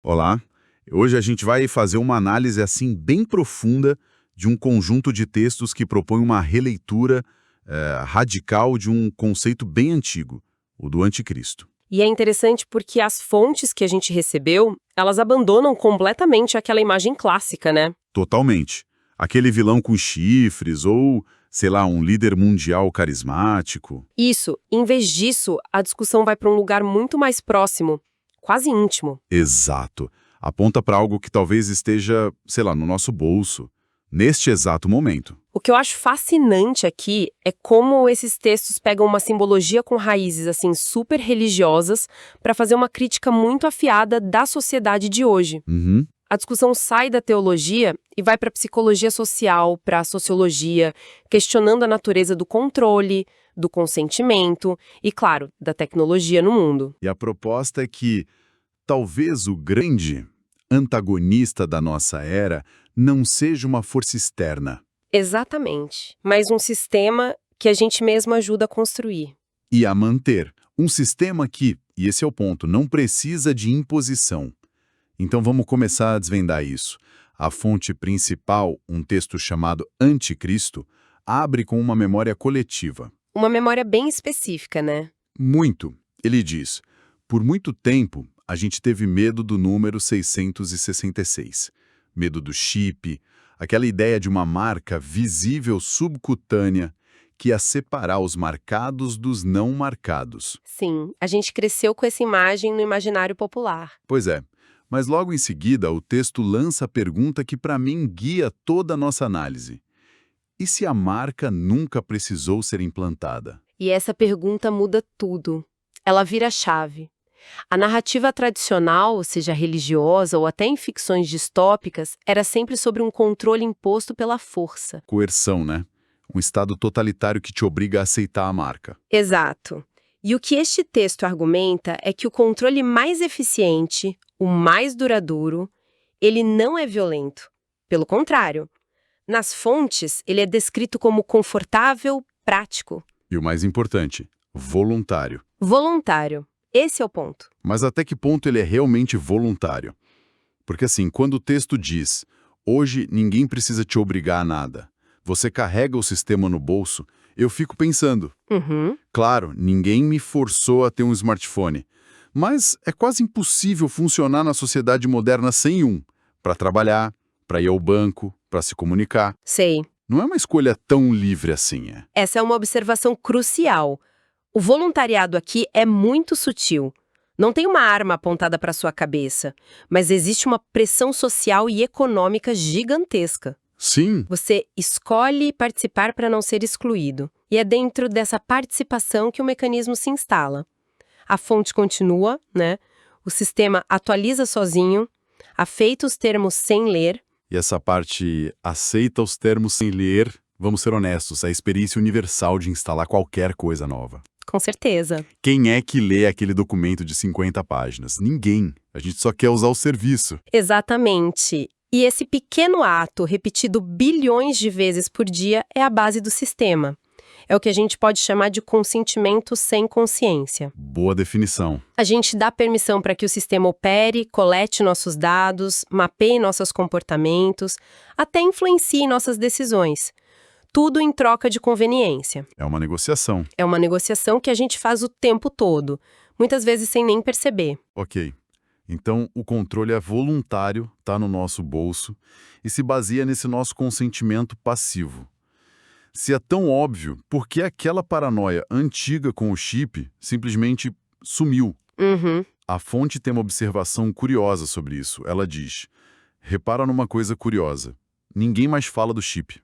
Olá, hoje a gente vai fazer uma análise assim bem profunda de um conjunto de textos que propõe uma releitura radical de um conceito bem antigo, o do anticristo. E é interessante porque as fontes que a gente recebeu, elas abandonam completamente aquela imagem clássica, né? Totalmente. Aquele vilão com chifres ou, sei lá, um líder mundial carismático. Isso, em vez disso, a discussão vai para um lugar muito mais próximo, quase íntimo. Exato. Aponta para algo que talvez esteja, sei lá, no nosso bolso, neste exato momento. O que eu acho fascinante aqui é como esses textos pegam uma simbologia com raízes assim super religiosas para fazer uma crítica muito afiada da sociedade de hoje. Uhum. A discussão sai da teologia e vai para a psicologia social, para a sociologia, questionando a natureza do controle, do consentimento e, claro, da tecnologia no mundo. E a proposta é que talvez o grande antagonista da nossa era não seja uma força externa, Exatamente. Mas um sistema que a gente mesmo ajuda a construir. e a manter. Um sistema que, e esse é o ponto, não precisa de imposição. Então vamos começar a desvendar isso. A fonte principal, um texto chamado Anticristo, abre com uma memória coletiva. Uma memória bem específica, né? Muito. Ele diz, por muito tempo a gente teve medo do número 666. Medo do chip, aquela ideia de uma marca visível subcutânea que ia separar os marcados dos não marcados. Sim, a gente cresceu com essa imagem no imaginário popular. Pois é, mas logo em seguida o texto lança a pergunta que para mim guia toda a nossa análise. E se a marca nunca precisou ser implantada? E essa pergunta muda tudo. Ela vira a chave. A narrativa tradicional, seja religiosa ou até em ficções distópicas, era sempre sobre um controle imposto pela força. Coerção, né? Um estado totalitário que te obriga a aceitar a marca. Exato. E o que este texto argumenta é que o controle mais eficiente, o mais duradouro, ele não é violento. Pelo contrário. Nas fontes, ele é descrito como confortável, prático. E o mais importante, voluntário. Voluntário. Esse é o ponto. Mas até que ponto ele é realmente voluntário? Porque assim, quando o texto diz, hoje ninguém precisa te obrigar a nada, você carrega o sistema no bolso, eu fico pensando, claro, ninguém me forçou a ter um smartphone, mas é quase impossível funcionar na sociedade moderna sem um, para trabalhar, para ir ao banco, para se comunicar. Sei. Não é uma escolha tão livre assim, é? Essa é uma observação crucial. O voluntariado aqui é muito sutil. Não tem uma arma apontada para sua cabeça, mas existe uma pressão social e econômica gigantesca. Sim, Você escolhe participar para não ser excluído. E é dentro dessa participação que o mecanismo se instala. A fonte continua, né? O sistema atualiza sozinho, afeita os termos sem ler. e essa parte aceita os termos sem ler, vamos ser honestos, é a experiência universal de instalar qualquer coisa nova. Com certeza. Quem é que lê aquele documento de 50 páginas? Ninguém. A gente só quer usar o serviço. Exatamente. E esse pequeno ato, repetido bilhões de vezes por dia, é a base do sistema. É o que a gente pode chamar de consentimento sem consciência. Boa definição. A gente dá permissão para que o sistema opere, colete nossos dados, mapeie nossos comportamentos, até influencie nossas decisões. Tudo em troca de conveniência. É uma negociação. É uma negociação que a gente faz o tempo todo, muitas vezes sem nem perceber. Ok. Então, o controle é voluntário, está no nosso bolso, e se baseia nesse nosso consentimento passivo. Se é tão óbvio, por que aquela paranoia antiga com o chip simplesmente sumiu? A fonte tem uma observação curiosa sobre isso. Ela diz, repara numa coisa curiosa, ninguém mais fala do chip.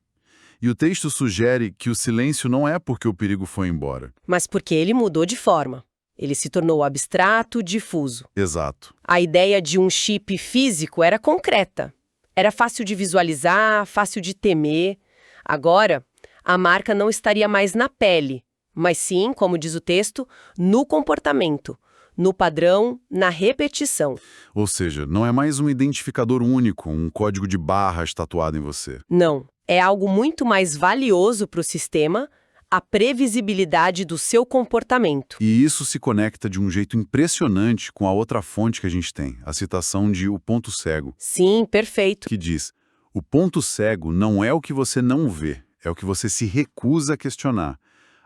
E o texto sugere que o silêncio não é porque o perigo foi embora. Mas porque ele mudou de forma. Ele se tornou abstrato, difuso. Exato. A ideia de um chip físico era concreta. Era fácil de visualizar, fácil de temer. Agora, a marca não estaria mais na pele, mas sim, como diz o texto, no comportamento, no padrão, na repetição. Ou seja, não é mais um identificador único, um código de barras tatuado em você. Não, é algo muito mais valioso para o sistema, a previsibilidade do seu comportamento. E isso se conecta de um jeito impressionante com a outra fonte que a gente tem, a citação de O Ponto Cego, Sim, perfeito. que diz: o ponto cego não é o que você não vê, é o que você se recusa a questionar.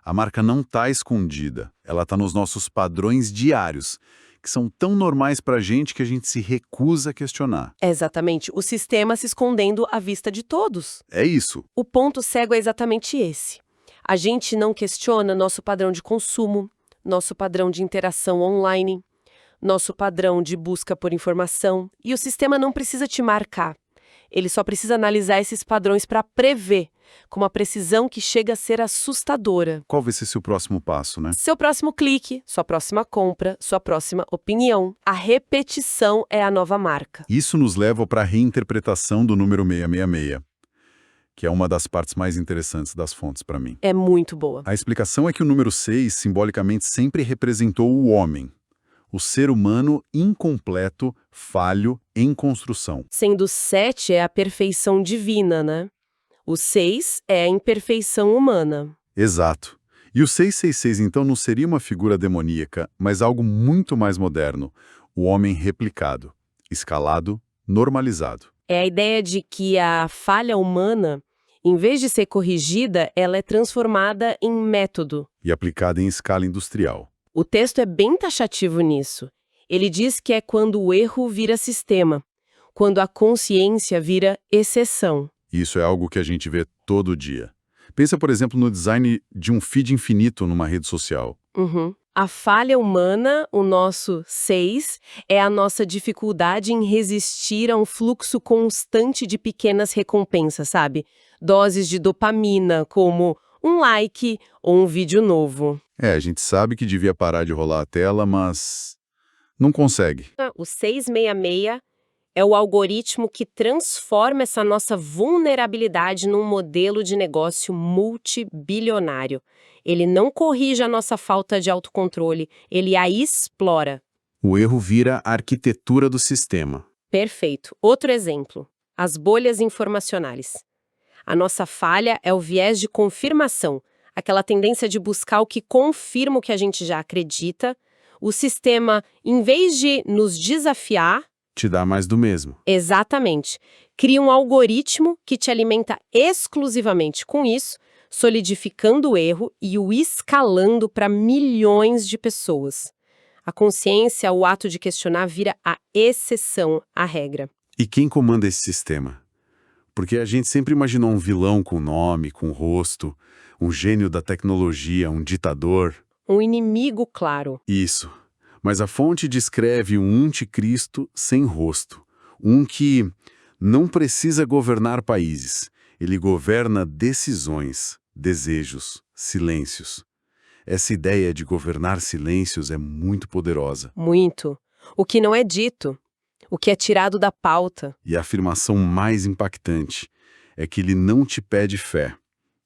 A marca não está escondida, ela está nos nossos padrões diários, que são tão normais para a gente que a gente se recusa a questionar. Exatamente, o sistema se escondendo à vista de todos. É isso. O ponto cego é exatamente esse. A gente não questiona nosso padrão de consumo, nosso padrão de interação online, nosso padrão de busca por informação, e o sistema não precisa te marcar. Ele só precisa analisar esses padrões para prever, com uma precisão que chega a ser assustadora. Qual vai ser seu próximo passo, né? Seu próximo clique, sua próxima compra, sua próxima opinião. A repetição é a nova marca. Isso nos leva para a reinterpretação do número 666, que é uma das partes mais interessantes das fontes para mim. É muito boa. A explicação é que o número 6 simbolicamente sempre representou o homem, o ser humano incompleto, falho, em construção. Sendo o 7 é a perfeição divina, né? O 6 é a imperfeição humana. Exato. E o 666 então não seria uma figura demoníaca, mas algo muito mais moderno, o homem replicado, escalado, normalizado. É a ideia de que a falha humana, em vez de ser corrigida, ela é transformada em método. E aplicado em escala industrial. O texto é bem taxativo nisso. Ele diz que é quando o erro vira sistema, quando a consciência vira exceção. Isso é algo que a gente vê todo dia. Pensa, por exemplo, no design de um feed infinito numa rede social. A falha humana, o nosso 6, é a nossa dificuldade em resistir a um fluxo constante de pequenas recompensas, sabe? Doses de dopamina, como um like ou um vídeo novo. A gente sabe que devia parar de rolar a tela, mas não consegue. O 666 é o algoritmo que transforma essa nossa vulnerabilidade num modelo de negócio multibilionário. Ele não corrige a nossa falta de autocontrole, ele a explora. O erro vira a arquitetura do sistema. Perfeito. Outro exemplo, as bolhas informacionais. A nossa falha é o viés de confirmação, aquela tendência de buscar o que confirma o que a gente já acredita. O sistema, em vez de nos desafiar, Te dá mais do mesmo. exatamente, cria um algoritmo que te alimenta exclusivamente com isso, solidificando o erro e o escalando para milhões de pessoas. A consciência, o ato de questionar, vira a exceção à regra. E quem comanda esse sistema? Porque a gente sempre imaginou um vilão com nome, com rosto, um gênio da tecnologia, um ditador. Um inimigo claro. Isso. Mas a fonte descreve um anticristo sem rosto. Um que não precisa governar países. Ele governa decisões, desejos, silêncios. Essa ideia de governar silêncios é muito poderosa. Muito. O que não é dito. O que é tirado da pauta. E a afirmação mais impactante é que ele não te pede fé,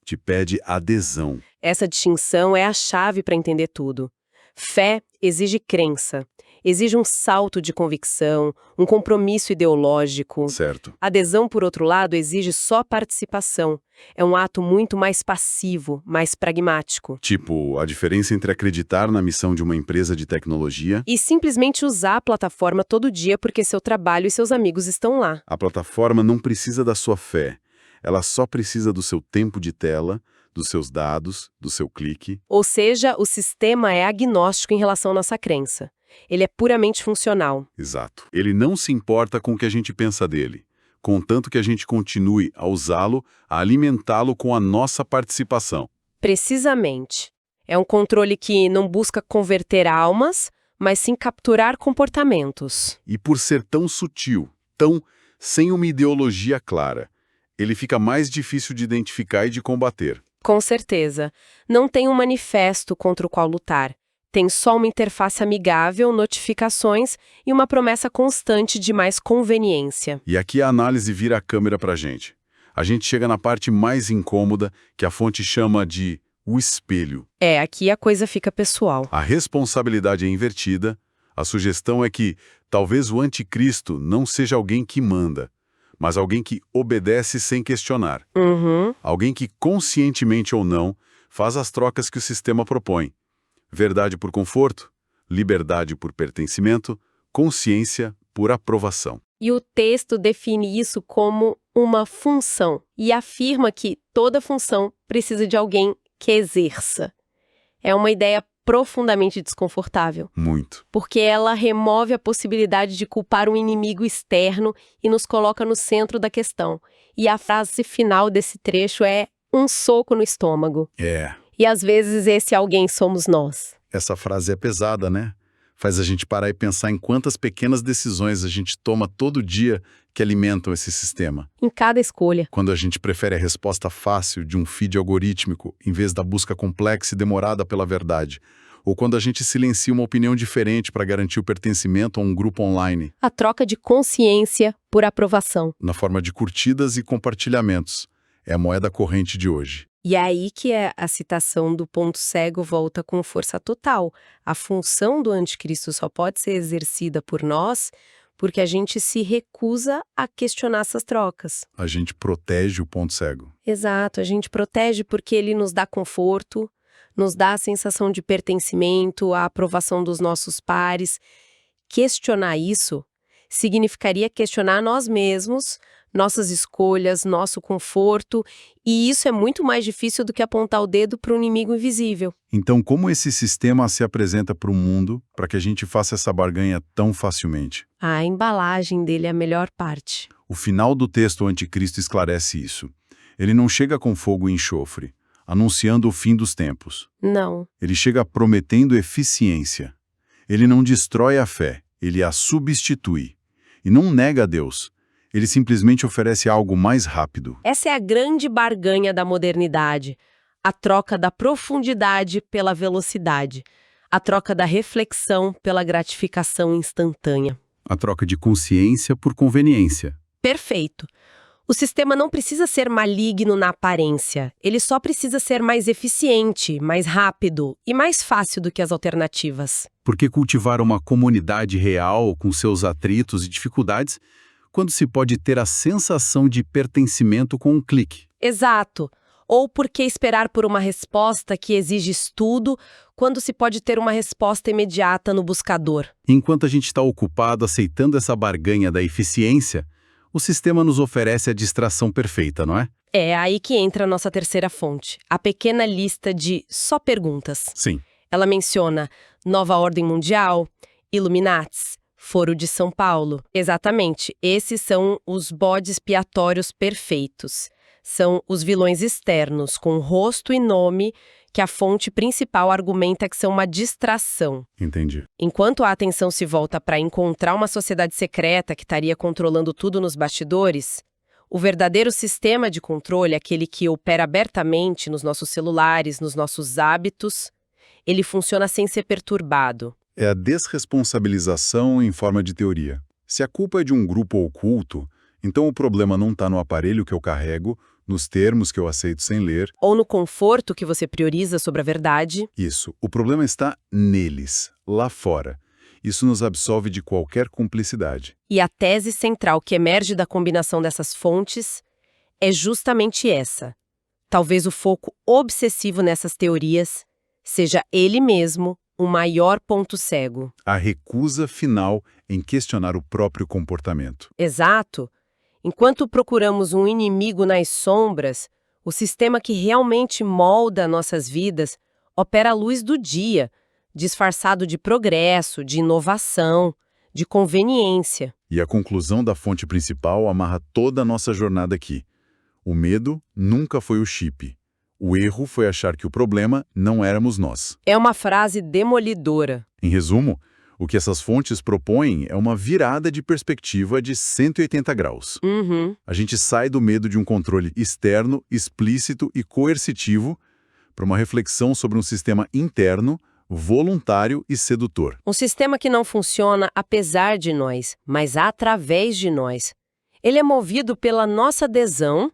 te pede adesão. Essa distinção é a chave para entender tudo. Fé exige crença, exige um salto de convicção, um compromisso ideológico. Certo. Adesão, por outro lado, exige só participação. É um ato muito mais passivo, mais pragmático. Tipo, a diferença entre acreditar na missão de uma empresa de tecnologia. E simplesmente usar a plataforma todo dia porque seu trabalho e seus amigos estão lá. A plataforma não precisa da sua fé. Ela só precisa do seu tempo de tela, dos seus dados, do seu clique. Ou seja, o sistema é agnóstico em relação à nossa crença. Ele é puramente funcional. Exato. Ele não se importa com o que a gente pensa dele, contanto que a gente continue a usá-lo, a alimentá-lo com a nossa participação. Precisamente. É um controle que não busca converter almas, mas sim capturar comportamentos. E por ser tão sutil, tão sem uma ideologia clara, ele fica mais difícil de identificar e de combater. Com certeza. Não tem um manifesto contra o qual lutar. Tem só uma interface amigável, notificações e uma promessa constante de mais conveniência. E aqui a análise vira a câmera pra gente. A gente chega na parte mais incômoda, que a fonte chama de o espelho. Aqui a coisa fica pessoal. A responsabilidade é invertida. A sugestão é que talvez o anticristo não seja alguém que manda, mas alguém que obedece sem questionar. Alguém que, conscientemente ou não, Faz as trocas que o sistema propõe. Verdade por conforto, liberdade por pertencimento, consciência por aprovação. E o texto define isso como uma função e afirma que toda função precisa de alguém que exerça. É uma ideia profundamente desconfortável, Muito. porque ela remove a possibilidade de culpar um inimigo externo e nos coloca no centro da questão. E a frase final desse trecho é um soco no estômago. E às vezes esse alguém somos nós. Essa frase é pesada, né? Faz a gente parar e pensar em quantas pequenas decisões a gente toma todo dia que alimentam esse sistema. Em cada escolha. Quando a gente prefere a resposta fácil de um feed algorítmico em vez da busca complexa e demorada pela verdade. Ou quando a gente silencia uma opinião diferente para garantir o pertencimento a um grupo online. A troca de consciência por aprovação. Na forma de curtidas e compartilhamentos. É a moeda corrente de hoje. E é aí que a citação do ponto cego volta com força total. A função do anticristo só pode ser exercida por nós porque a gente se recusa a questionar essas trocas. A gente protege o ponto cego. Exato, a gente protege porque ele nos dá conforto, nos dá a sensação de pertencimento, a aprovação dos nossos pares. Questionar isso significaria questionar nós mesmos, nossas escolhas, nosso conforto, e isso é muito mais difícil do que apontar o dedo para um inimigo invisível. Então, como esse sistema se apresenta para o mundo para que a gente faça essa barganha tão facilmente? A embalagem dele é a melhor parte. O final do texto Anticristo esclarece isso. Ele não chega com fogo e enxofre, anunciando o fim dos tempos. Não. Ele chega prometendo eficiência. Ele não destrói a fé, ele a substitui. E não nega a Deus. Ele simplesmente oferece algo mais rápido. Essa é a grande barganha da modernidade. A troca da profundidade pela velocidade. A troca da reflexão pela gratificação instantânea. A troca de consciência por conveniência. Perfeito. O sistema não precisa ser maligno na aparência. Ele só precisa ser mais eficiente, mais rápido e mais fácil do que as alternativas. Porque cultivar uma comunidade real com seus atritos e dificuldades quando se pode ter a sensação de pertencimento com um clique. Exato. Ou por que esperar por uma resposta que exige estudo, quando se pode ter uma resposta imediata no buscador? Enquanto a gente está ocupado aceitando essa barganha da eficiência, o sistema nos oferece a distração perfeita, não é? É aí que entra a nossa terceira fonte, a pequena lista de só perguntas. Sim. Ela menciona Nova Ordem Mundial, Illuminatis, Foro de São Paulo. Exatamente, esses são os bodes expiatórios perfeitos. São os vilões externos, com rosto e nome, que a fonte principal argumenta que são uma distração. Entendi. Enquanto a atenção se volta para encontrar uma sociedade secreta que estaria controlando tudo nos bastidores, o verdadeiro sistema de controle, aquele que opera abertamente nos nossos celulares, nos nossos hábitos, ele funciona sem ser perturbado. É a desresponsabilização em forma de teoria. Se a culpa é de um grupo oculto, então o problema não está no aparelho que eu carrego, nos termos que eu aceito sem ler. Ou no conforto que você prioriza sobre a verdade. Isso. O problema está neles, lá fora. Isso nos absolve de qualquer cumplicidade. E a tese central que emerge da combinação dessas fontes é justamente essa. Talvez o foco obsessivo nessas teorias seja ele mesmo o maior ponto cego. A recusa final em questionar o próprio comportamento. Exato. Enquanto procuramos um inimigo nas sombras, o sistema que realmente molda nossas vidas opera à luz do dia, disfarçado de progresso, de inovação, de conveniência. E a conclusão da fonte principal amarra toda a nossa jornada aqui. O medo nunca foi o chip. O erro foi achar que o problema não éramos nós. É uma frase demolidora. Em resumo, o que essas fontes propõem é uma virada de perspectiva de 180 graus. A gente sai do medo de um controle externo, explícito e coercitivo para uma reflexão sobre um sistema interno, voluntário e sedutor. Um sistema que não funciona apesar de nós, mas através de nós. Ele é movido pela nossa adesão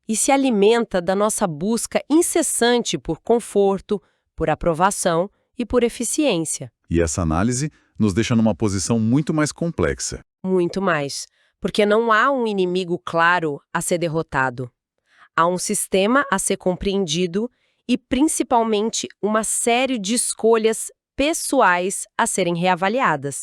e se alimenta da nossa busca incessante por conforto, por aprovação e por eficiência. E essa análise nos deixa numa posição muito mais complexa. Muito mais, porque não há um inimigo claro a ser derrotado. Há um sistema a ser compreendido e, principalmente, uma série de escolhas pessoais a serem reavaliadas.